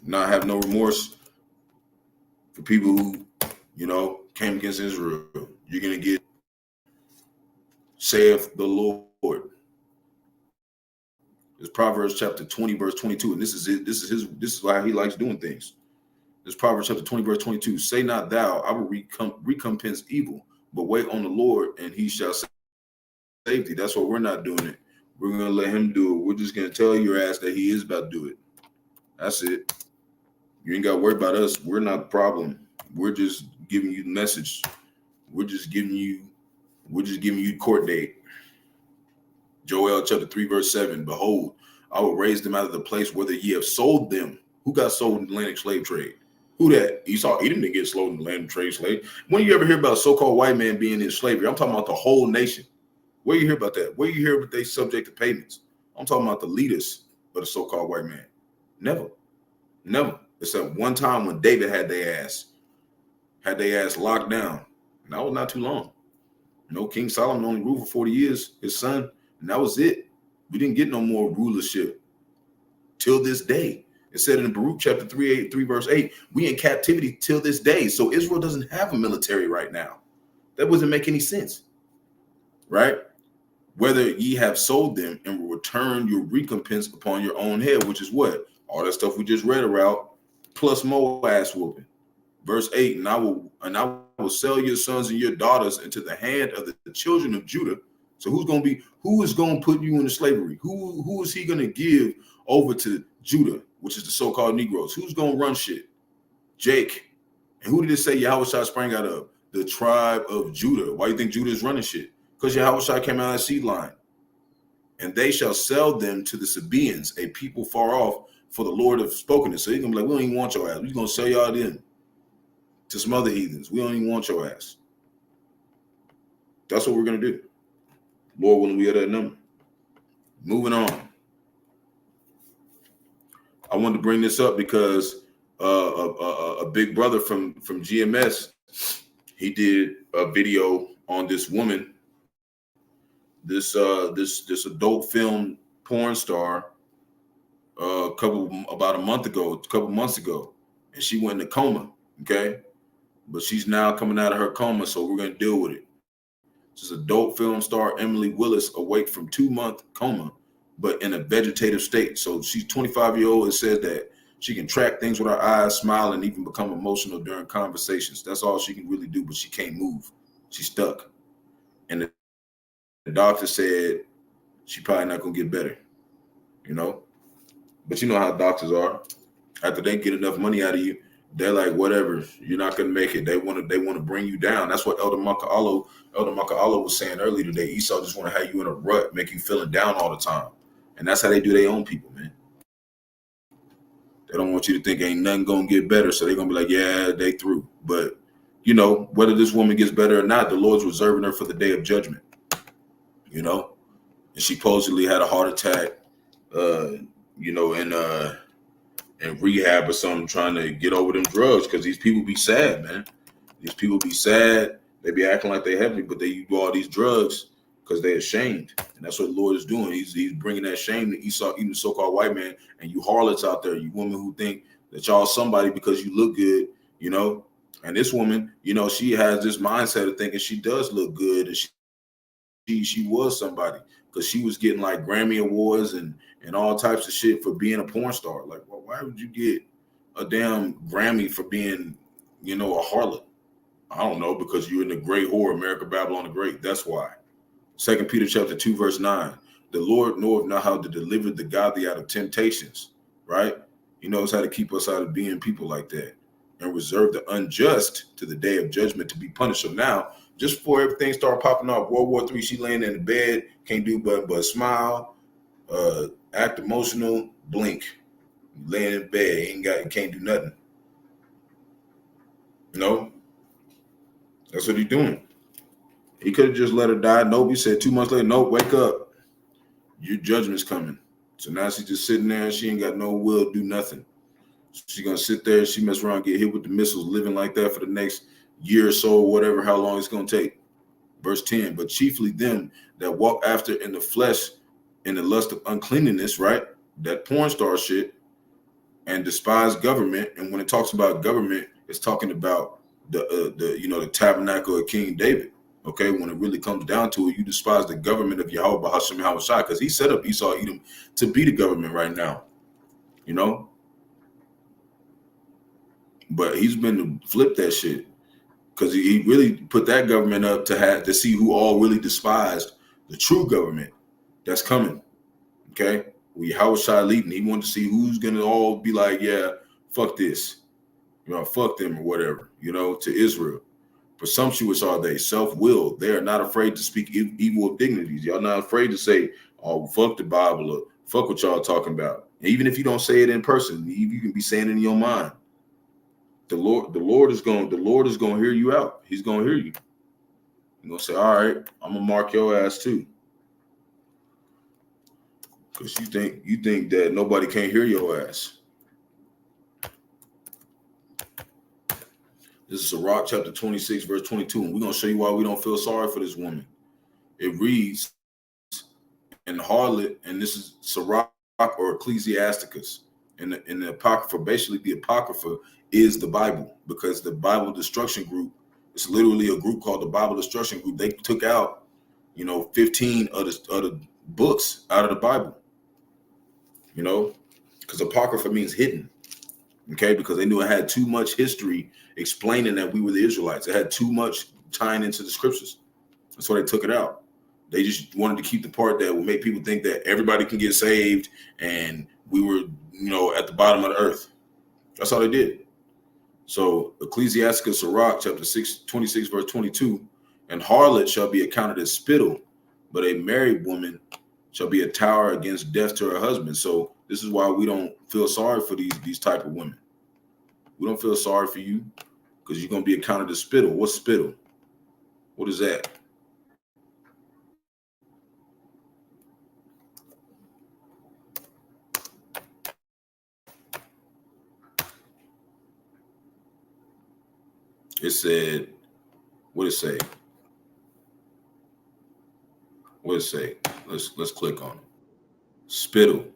[SPEAKER 1] Not have no remorse for people who, came against Israel. You're going to get, saith the Lord. It's Proverbs chapter 20, verse 22. And this is it. This is how he likes doing things. It's Proverbs chapter 20, verse 22. Say not thou, I will recompense evil, but wait on the Lord, and he shall save thee. That's why we're not doing it. We're going to let him do it. We're just going to tell your ass that he is about to do it. That's it. You ain't got to worry about us. We're not the problem. We're just giving you the message. We're just giving you court date. Joel chapter 3, verse 7. Behold, I will raise them out of the place whether ye have sold them. Who got sold in the Atlantic slave trade? Who that? Esau, Edom didn't get sold in the Atlantic trade slave. When you ever hear about a so-called white man being in slavery? I'm talking about the whole nation. Where you hear about that? Where you hear that they subject to payments? I'm talking about the leaders of the so-called white man. Never. Except one time when David had their ass locked down. And that was not too long. King Solomon only ruled for 40 years, his son, and that was it. We didn't get no more rulership till this day. It said in Barak chapter 3 verse 8, we in captivity till this day. So Israel doesn't have a military right now. That doesn't make any sense, right? Whether ye have sold them and will return your recompense upon your own head, which is what? All that stuff we just read about, plus more ass whooping. Verse 8, and I will sell your sons and your daughters into the hand of the children of Judah. So who is going to put you into slavery? Who is he going to give over to Judah, which is the so-called Negroes? Who's going to run shit? Jake. And who did it say Yahawashi sprang out of? The tribe of Judah. Why do you think Judah is running shit? Because Yahawashi came out of that seed line. And they shall sell them to the Sabaeans, a people far off, for the Lord have spoken it. So he's going to be like, we don't even want your ass. We're going to sell y'all them to some other heathens. We don't even want your ass. That's what we're going to do. Lord willing, we are that number. Moving on. I wanted to bring this up because a big brother from GMS, he did a video on this woman, this adult film porn star, a couple months ago, and she went into coma. Okay, but she's now coming out of her coma, so we're gonna deal with it. This is adult film star Emily Willis awake from 2-month coma, but in a vegetative state. So she's 25-year-old. It says that she can track things with her eyes, smile, and even become emotional during conversations. That's all she can really do, but she can't move. She's stuck. And the doctor said she probably not gonna get better, But you know how doctors are. After they get enough money out of you, they're like, whatever, you're not gonna make it. They want to bring you down. That's what Elder Maka'alo was saying earlier today. Esau just want to have you in a rut, make you feeling down all the time. And that's how they do their own people, man. They don't want you to think ain't nothing gonna get better, so they're gonna be like, yeah, they through. But you know, whether this woman gets better or not, the Lord's reserving her for the day of judgment. You know, and she supposedly had a heart attack, you know, in rehab or something, trying to get over them drugs, because these people be sad, man. These people be sad. They be acting like they heavy, but they do all these drugs because they're ashamed. And that's what the Lord is doing. He's bringing that shame to even the so-called white man, and you harlots out there, you women who think that y'all somebody because you look good, you know. And this woman, you know, she has this mindset of thinking she does look good, and she was somebody, because she was getting like Grammy awards and all types of shit for being a porn star. Like, well, why would you get a damn Grammy for being, you know, a harlot? I don't know, because you're in the great whore, America Babylon the Great. That's why. 2 Peter chapter 2, verse 9. The Lord knoweth not how to deliver the godly out of temptations, right? He knows how to keep us out of being people like that, and reserve the unjust to the day of judgment to be punished. So now, just before everything started popping off, World War III, she laying in the bed, can't do but smile, act emotional, blink. Laying in bed, can't do nothing. No, that's what he's doing. He could have just let her die. Nope, he said 2 months later, nope, wake up. Your judgment's coming. So now she's just sitting there, she ain't got no will to do nothing. She's gonna sit there, she mess around, get hit with the missiles, living like that for the next year or so, or whatever, how long it's gonna take. Verse 10, but chiefly them that walk after in the flesh in the lust of uncleanness, right? That porn star shit, and despise government. And when it talks about government, it's talking about the tabernacle of King David. Okay, when it really comes down to it, you despise the government of Yahawah, Bahasham, Yahawashi, because he set up Esau, Edom to be the government right now, you know. But he's been to flip that shit, because he really put that government up to see who all really despised the true government that's coming. Okay, we Yahawashi leading. He wanted to see who's gonna all be like, yeah, fuck this, you know, fuck them or whatever, you know, to Israel. Presumptuous are they, self-willed. They are not afraid to speak evil of dignities. Y'all not afraid to say, oh, fuck the Bible, or fuck what y'all talking about. And even if you don't say it in person, you can be saying it in your mind. The Lord is going to hear you out. He's going to hear you. He's going to say, all right, I'm going to mark your ass too. Because you think that nobody can't hear your ass. This is Barak chapter 26, verse 22, and we're going to show you why we don't feel sorry for this woman. It reads, in harlot, and this is Sirach or Ecclesiasticus, in the Apocrypha. Basically, the Apocrypha is the Bible, because the Bible Destruction Group, it's literally a group called the Bible Destruction Group. They took out, 15 of the books out of the Bible, because Apocrypha means hidden. Okay, because they knew it had too much history explaining that we were the Israelites. It had too much tying into the scriptures. That's why they took it out. They just wanted to keep the part that would make people think that everybody can get saved and we were, at the bottom of the earth. That's all they did. So Ecclesiasticus Sirach chapter 26, verse 22, and harlot shall be accounted as spittle, but a married woman shall be a tower against death to her husband. So this is why we don't feel sorry for these type of women. We don't feel sorry for you, because you're going to be accounted as spittle. What's spittle? What is that? It said, what did it say? What did it say? Let's click on it. Spittle,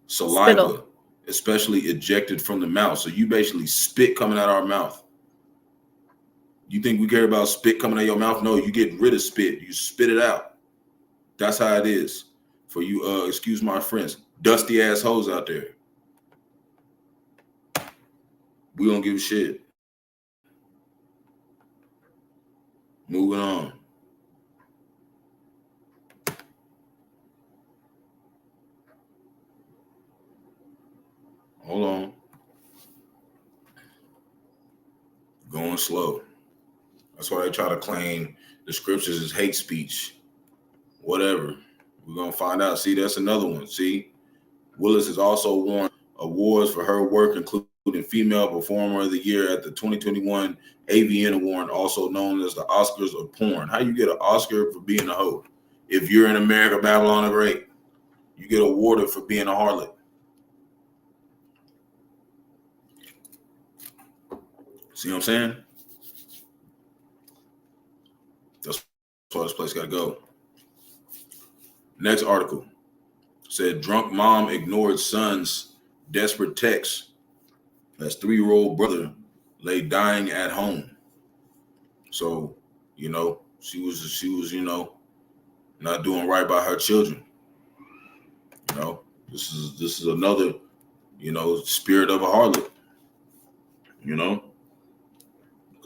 [SPEAKER 1] saliva, especially ejected from the mouth. So you basically spit coming out of our mouth. You think we care about spit coming out of your mouth? No, you get rid of spit. You spit it out. That's how it is for you. Excuse my friends, dusty ass hoes out there. We don't give a shit. Moving on. Hold on. Going slow. That's why they try to claim the scriptures as hate speech. Whatever. We're going to find out. See, that's another one. See, Willis is also warned awards for her work, including Female Performer of the Year at the 2021 AVN Award, also known as the Oscars of Porn. How you get an Oscar for being a hoe? If you're in America, Babylon the Great, you get awarded for being a harlot. See what I'm saying? That's why this place got to go. Next article said drunk mom ignored son's desperate text as 3-year-old brother lay dying at home. So, you know, she was, you know, not doing right by her children. You know, this is another, you know, spirit of a harlot. You know,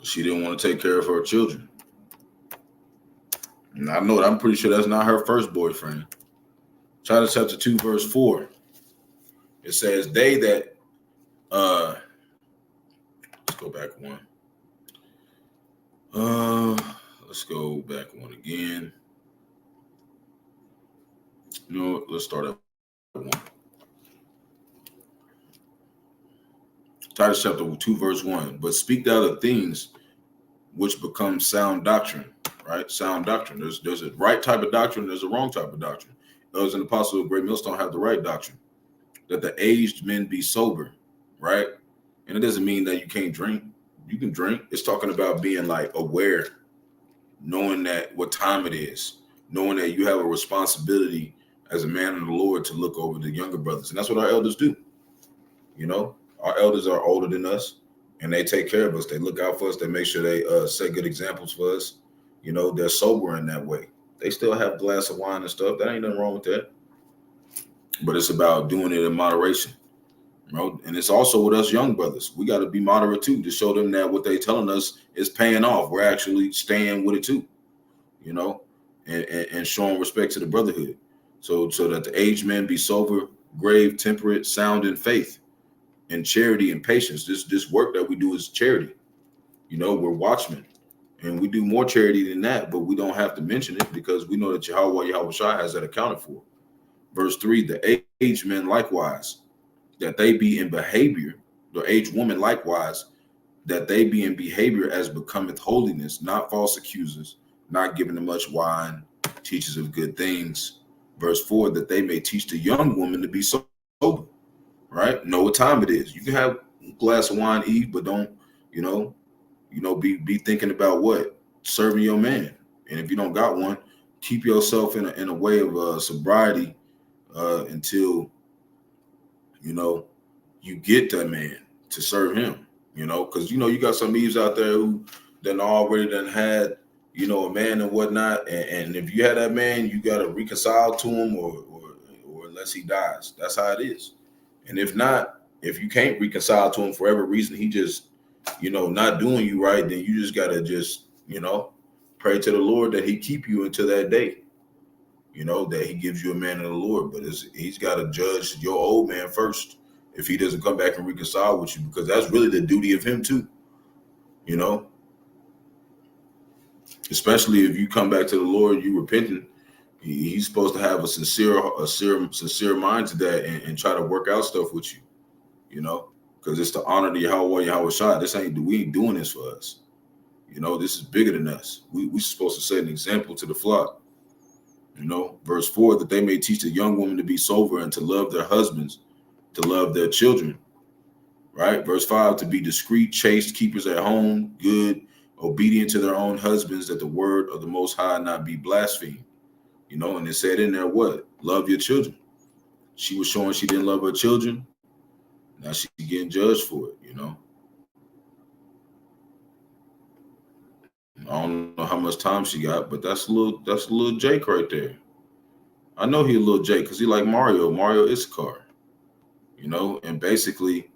[SPEAKER 1] she didn't want to take care of her children. And I know that I'm pretty sure that's not her first boyfriend. Titus chapter 2, verse 4. It says, they that let's go back one. Let's go back one again. You know, let's start at one. Titus chapter 2, verse 1. But speak thou the things which become sound doctrine, right? Sound doctrine. There's a right type of doctrine, there's a wrong type of doctrine. Those an apostle of Great Millstone have the right doctrine, that the aged men be sober, right? And it doesn't mean that you can't drink. You can drink. It's talking about being like aware, knowing that what time it is, knowing that you have a responsibility as a man of the Lord to look over the younger brothers. And that's what our elders do. You know, our elders are older than us and they take care of us. They look out for us. They make sure they set good examples for us. You know, they're sober in that way. They still have a glass of wine and stuff. That ain't nothing wrong with that. But it's about doing it in moderation. You know, and it's also with us young brothers. We got to be moderate too, to show them that what they're telling us is paying off. We're actually staying with it too, you know, and showing respect to the brotherhood. So that the aged men be sober, grave, temperate, sound in faith, and charity and patience. This work that we do is charity. You know, we're watchmen, and we do more charity than that, but we don't have to mention it because we know that Yahawah, Yahawashi has that accounted for. Verse 3, the aged men likewise, that they be in behavior, the aged woman likewise, that they be in behavior as becometh holiness, not false accusers, not giving them much wine, teachers of good things. Verse 4, that they may teach the young woman to be sober, right? Know what time it is. You can have a glass of wine, Eve, but don't, be thinking about what? Serving your man. And if you don't got one, keep yourself in a way of sobriety until, you get that man to serve him, because, you got some Eves out there who already had, a man and whatnot. And if you have that man, you got to reconcile to him or unless he dies. That's how it is. And if not, if you can't reconcile to him for whatever reason, he just, not doing you right, then you just got to just, pray to the Lord that he keep you until that day, that he gives you a man of the Lord. But he's got to judge your old man first if he doesn't come back and reconcile with you, because that's really the duty of him too, especially if you come back to the Lord, you repenting. He's supposed to have a sincere mind to that and try to work out stuff with you, because it's to honor the Yahawah, Yahawashi. We ain't doing this for us. This is bigger than us. We supposed to set an example to the flock. Verse 4, that they may teach the young women to be sober and to love their husbands, to love their children. Right? Verse 5, to be discreet, chaste, keepers at home, good, obedient to their own husbands, that the word of the Most High not be blasphemed. And it said in there, what? Love your children. She was showing she didn't love her children. Now she's getting judged for it, I don't know how much time she got, but that's a little Jake right there. I know he a little Jake because he like Mario Issachar, and basically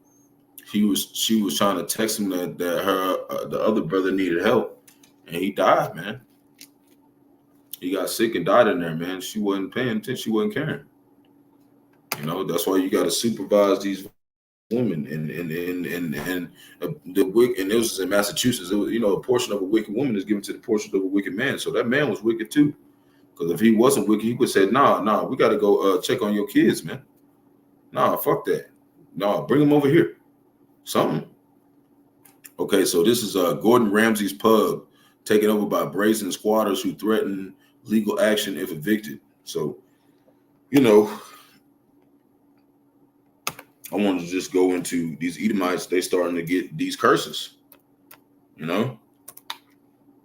[SPEAKER 1] she was trying to text him that her the other brother needed help, and he died, man. He got sick and died in there, man. She wasn't paying attention. She wasn't caring. That's why you got to supervise these women and the wicked. And this was in Massachusetts. It was, a portion of a wicked woman is given to the portion of a wicked man. So that man was wicked too. Because if he wasn't wicked, he would say, nah, we got to go check on your kids, man. Nah, fuck that. No, bring him over here. Something. Okay, so this is Gordon Ramsay's pub taken over by brazen squatters who threaten legal action if evicted. So, you know, I wanted to just go into these Edomites. They starting to get these curses, you know,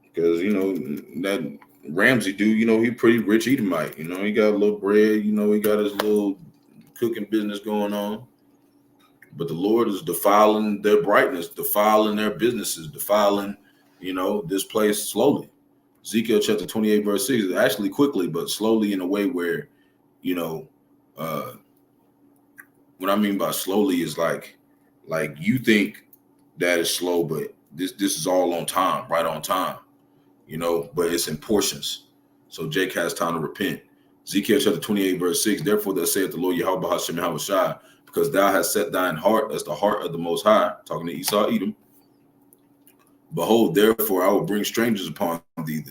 [SPEAKER 1] because, you know, that Ramsey dude, you know, he pretty rich Edomite. You know, he got a little bread. You know, he got his little cooking business going on. But the Lord is defiling their brightness, defiling their businesses, defiling, you know, this place slowly. Ezekiel chapter 28, verse 6, actually quickly, but slowly in a way where, you know, what I mean by slowly is like you think that is slow, but this is all on time, right on time, you know, but it's in portions. So Jake has time to repent. Ezekiel chapter 28, verse 6, therefore thus saith the Lord Yahawah, Bahasham, Yahawashi, because thou hast set thine heart as the heart of the Most High, talking to Esau, Edom. Behold, therefore I will bring strangers upon thee,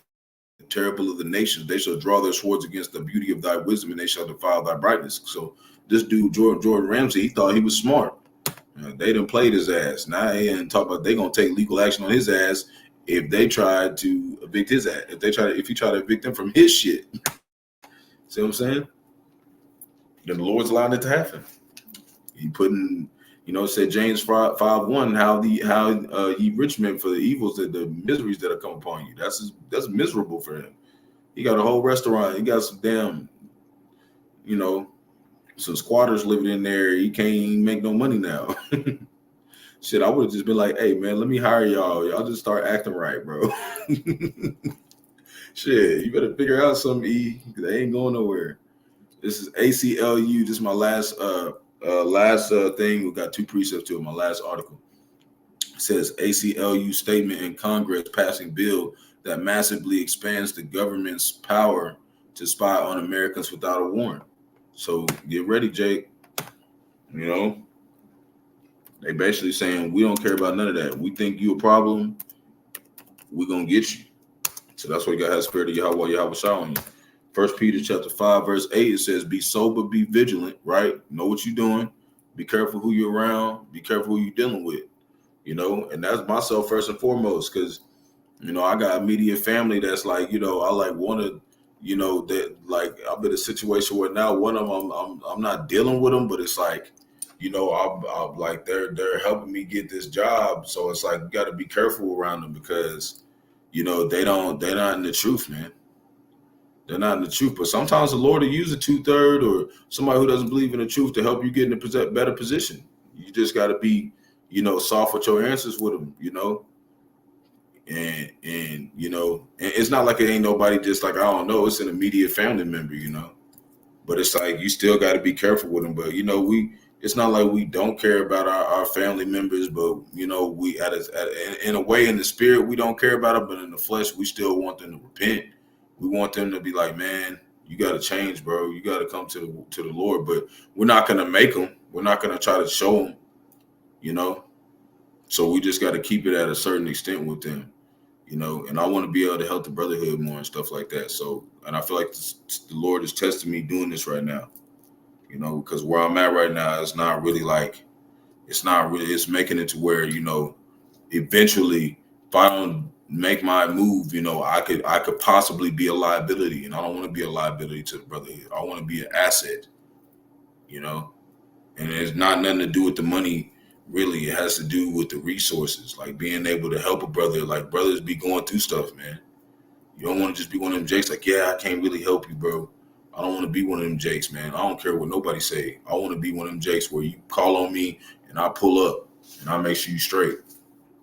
[SPEAKER 1] the terrible of the nations. They shall draw their swords against the beauty of thy wisdom, and they shall defile thy brightness. So this dude, Jordan Ramsey, he thought he was smart. They done played his ass. Now they ain't talk about they gonna take legal action on his ass if they try to evict his ass. If he try to evict them from his shit. See what I'm saying? Then the Lord's allowing it to happen. He putting, you know, said James 5:1, how ye rich men for the evils, that the miseries that have come upon you. That's miserable for him. He got a whole restaurant. He got some damn, you know, some squatters living in there. He can't even make no money now. Shit, I would have just been like, hey man, let me hire y'all. Y'all just start acting right, bro. Shit, you better figure out something, E. They ain't going nowhere. This is ACLU. This is my last thing. We got 2 precepts to it. My last article. It says ACLU statement in Congress passing bill that massively expands the government's power to spy on Americans without a warrant. So get ready, Jake. You know, they basically saying we don't care about none of that. We think you a problem, we're gonna get you. So that's why you gotta have the spirit of Yahawah, Yahawashi on you. 1 Peter chapter 5, verse 8, it says, be sober, be vigilant, right? Know what you're doing. Be careful who you're around. Be careful who you're dealing with, you know? And that's myself first and foremost, because, you know, I got immediate family that's like, you know, I like want to, you know, that like I'm in a situation where now one of them, I'm not dealing with them, but it's like, you know, I'm like, they're helping me get this job. So it's like, you got to be careful around them because, you know, they're not in the truth, man. They're not in the truth, but sometimes the Lord will use a 2/3 or somebody who doesn't believe in the truth to help you get in a better position. You just got to be, you know, soft with your answers with them, you know, and you know, and it's not like it ain't nobody just like, I don't know, it's an immediate family member, you know, but it's like you still got to be careful with them. But, you know, it's not like we don't care about our family members, but, you know, we in a way, in the spirit, we don't care about them, but in the flesh, we still want them to repent. We want them to be like, man, you got to change, bro. You got to come to the Lord. But we're not going to make them. We're not going to try to show them, you know. So we just got to keep it at a certain extent with them, you know. And I want to be able to help the brotherhood more and stuff like that. So, and I feel like the Lord is testing me doing this right now, you know, because where I'm at right now is not really like, it's making it to where, you know, eventually if I don't make my move, you know, I could possibly be a liability, and I don't want to be a liability to the brotherhood. I want to be an asset, you know, and it's not nothing to do with the money. Really, it has to do with the resources, like being able to help a brother. Like brothers be going through stuff, man. You don't want to just be one of them jakes like, yeah, I can't really help you, bro. I don't want to be one of them jakes, man. I don't care what nobody say. I want to be one of them jakes where you call on me and I pull up and I make sure you straight.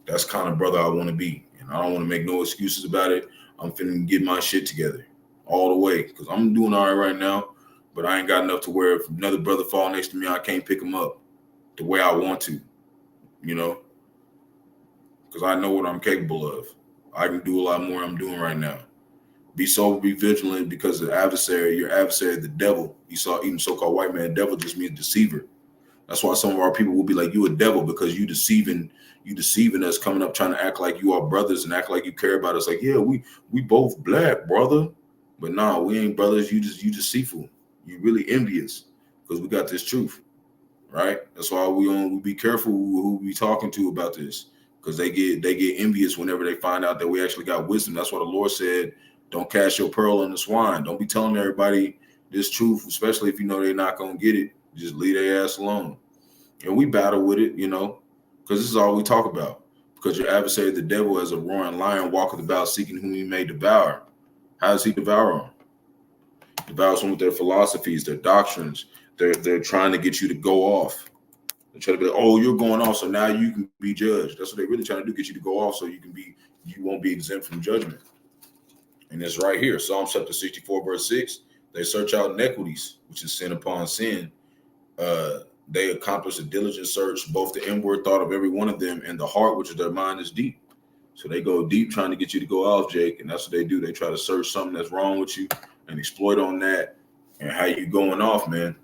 [SPEAKER 1] That's the kind of brother I want to be. And I don't want to make no excuses about it. I'm finna get my shit together all the way because I'm doing all right now, but I ain't got enough to where if another brother fall next to me, I can't pick him up the way I want to, you know, because I know what I'm capable of. I can do a lot more than I'm doing right now. Be sober, be vigilant, because the adversary, your adversary, the devil, you saw even so-called white man, devil just means deceiver. That's why some of our people will be like, you a devil because you deceiving us, coming up trying to act like you are brothers and act like you care about us. Like, yeah, we both black, brother. But nah, we ain't brothers. You deceitful. You really envious because we got this truth. right? That's why we be careful who we talking to about this, because they get envious whenever they find out that we actually got wisdom. That's why the Lord said, don't cast your pearl in the swine. Don't be telling everybody this truth, especially if you know they're not going to get it. Just leave their ass alone. And we battle with it, because this is all we talk about. Because your adversary, the devil, as a roaring lion, walketh about seeking whom he may devour. How does he devour them? Devours them with their philosophies, their doctrines. They're trying to get you to go off. They're trying to be like, oh, you're going off, so now you can be judged. That's what they're really trying to do, get you to go off so you won't be exempt from judgment. And it's right here, Psalm chapter 64, verse 6. They search out iniquities, which is sin upon sin. They accomplish a diligent search, both the inward thought of every one of them and the heart, which is their mind, is deep. So they go deep trying to get you to go off, Jake, and that's what they do. They try to search something that's wrong with you and exploit on that and how you going off, man.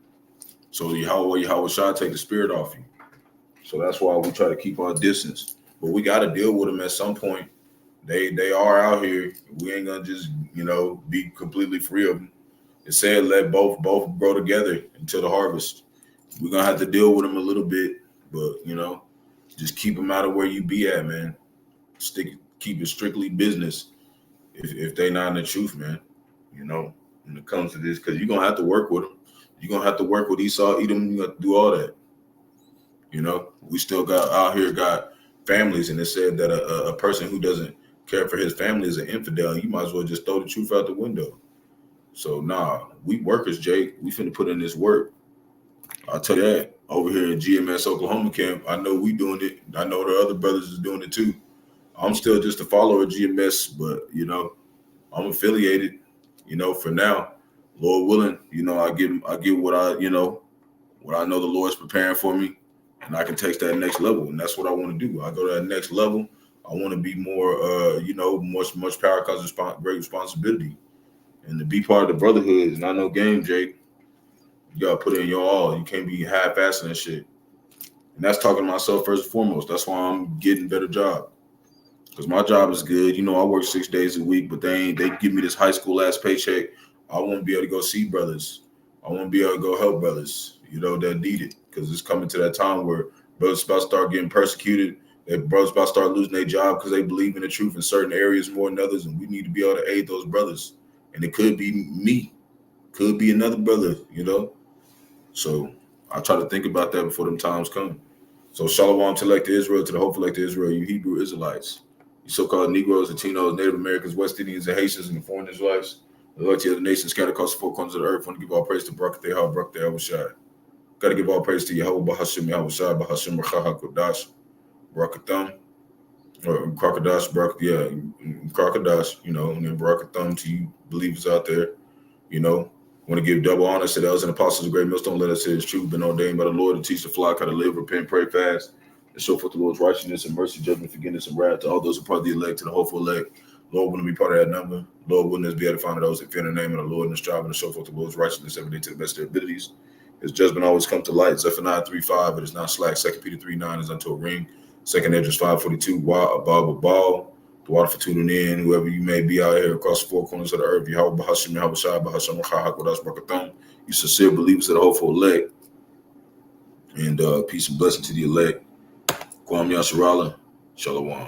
[SPEAKER 1] So Yahawashi take the spirit off you. So that's why we try to keep our distance. But we got to deal with them at some point. They are out here. We ain't gonna just be completely free of them. It said let both grow together until the harvest. We're gonna have to deal with them a little bit, but just keep them out of where you be at, man. Keep it strictly business. If they not in the truth, man, when it comes to this, because you're gonna have to work with them. You're gonna have to work with Esau, eat them. You got to do all that. We still got families, and it said that a person who doesn't care for his family is an infidel. You might as well just throw the truth out the window. So we workers, Jake. We finna put in this work. I'll tell you that. Over here in GMS Oklahoma camp, I know we doing it. I know the other brothers is doing it too. I'm still just a follower of GMS, but I'm affiliated. For now, Lord willing, I get what I know the Lord's preparing for me, and I can take that next level, and that's what I want to do. I go to that next level. I want to be more, much power comes great responsibility, and to be part of the brotherhood is not no game, Jake. You gotta put in your all. You can't be half-assing and shit. And that's talking to myself first and foremost. That's why I'm getting a better job. Because my job is good. I work 6 days a week, but they give me this high school ass paycheck. I won't be able to go see brothers. I won't be able to go help brothers, that need it. Because it's coming to that time where brothers about to start getting persecuted. That brothers about to start losing their job because they believe in the truth in certain areas more than others. And we need to be able to aid those brothers. And it could be me. Could be another brother, So I try to think about that before them times come. So shalom to elect Israel, to the hopeful elect Israel, you Hebrew Israelites, you so-called Negroes, Latinos, Native Americans, West Indians, and Haitians, and the foreign Israelites, the loyalty of the nations scattered across the four corners of the earth. Want to give all praise to Barak, Yahawashi. Got to give all praise to Yahawah, Bahasham, Yahawashi, Bahasham, Qadash, Barak, Atham, or Qadash, Barak, Qadash, and then Barak, Atham to you believers out there, Want to give double honor to the elders and apostles of great millstone. Let us say it's true, been ordained by the Lord to teach the flock how to live, repent, pray, fast, and show forth the Lord's righteousness and mercy, judgment, forgiveness, and wrath to all those who are part of the elect, to the hopeful elect. Lord, wouldn't be part of that number. Lord, wouldn't us be able to find those that fear the name of the Lord and striving to show forth the Lord's righteousness every day to the best of their abilities. His judgment always come to light. Zephaniah 3:5, it is not slack. 2 Peter 3:9 is unto a ring. 2 Esdras 5:42, above a ball. The water for tuning in, whoever you may be out here across the four corners of the earth. Yahawah, Bahasham, Yahawashi, Bahasham, Qadash, Barak, you sincere believers of the hopeful elect. And peace and blessing to the elect. Kwam Yasharala. Shalom.